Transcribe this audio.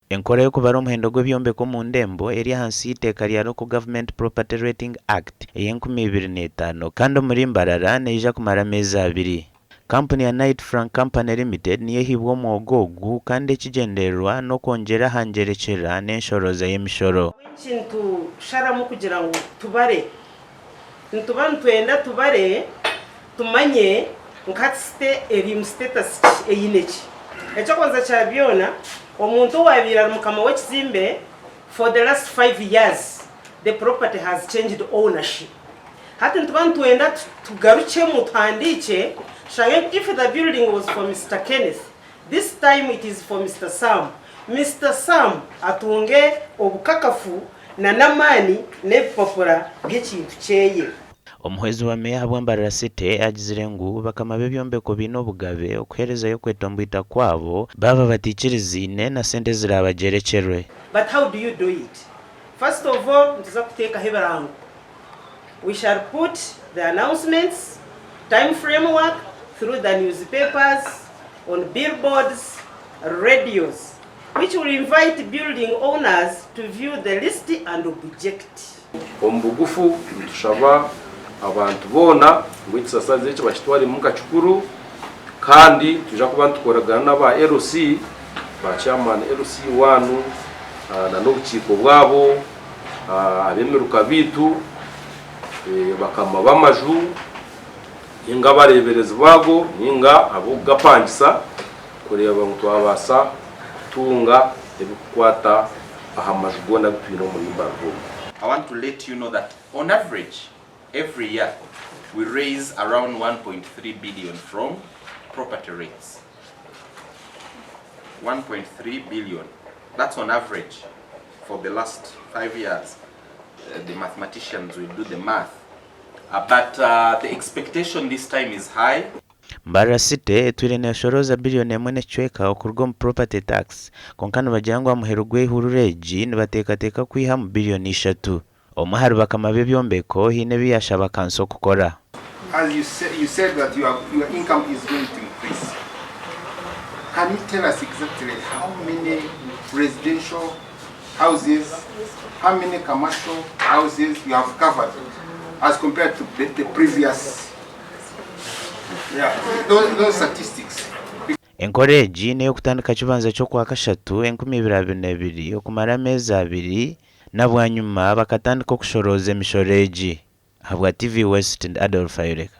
Enkora y'okubara omuhendo gw'ebyombeko mu ndembo eri ahansi y'iteeka rya Local Government Property Rating Act ey'2005 kandi omuri Mbarara neija kumara amezi 2. Kampuni ya Knight Frank Company Limited niyo ehibwa omwogo ogu kandi ekigendererwa n'okwongera ahanjerekyera n'enshoroza y'emishoro. Ekintu sharamu kugira ngu tubare nituba ntwenda tubare tumanye nkatiste eri mu status eyineki ekyokonza kya byona omuntu wabira mukama w'ekizimbe for the last 5 years the property has changed ownership. Hati nituba ntwenda tugaruke mu thandike if the building was for Mr. Kenneth, this time it is for Mr. Sam. Mr. Sam atunge obukakafu na namani n'ebipapura by'ekintu kyeye. Omuhwezi wa meya habwa Mbarara City agizire ngu bakama b'ebyombeko bine obugabe okuherezayo kwetombwita kwabo baba batikirizine na sente zirabagerekerwe. But how do you do it? First of all, ntuza kuteekaho ebirango. We shall put the announcements, time framework through the newspapers, on billboards, radios, which will invite building owners to view the list and object. Ombugufu tushaba abantu bona ngwitsasaze cyo bakitwari mu kachukuru kandi tuja kuba tukoragana n'aba LC ba chairman LC 1 na n'ubukiko bwabo abemeruka bitu bakama bamaju inga barebereza bago ninga abo gapangisa kureba ngo twabasa tunga ebikwata ahamaju gona bitwino muri Mbarara. I want to let you know that on average every year we raise around 1.3 billion from property rates. 1.3 billion. That's on average for the last 5 years. The mathematicians will do the math. But the expectation this time is high. Mbarara City etwire neshoroza billion emwe n'ecweka okurwa mu property tax konkana bajangwa muhero gw'ihururegi nibateekateka kwiha mu billion 3. Omahari bakama b'ebyombeko hine biyashaba Kanso kukora. As you said that your income is going to increase. Can you tell us exactly how many residential houses, how many commercial houses you have covered as compared to the previous? Yeah, those statistics. Encourage neyo kutandika kibanza cyo kwa kashatu 2022 okumara amezi 2 nabwanyuma bakatandika okushoroza emishoreji habwa TV West and Adolf Ayureka.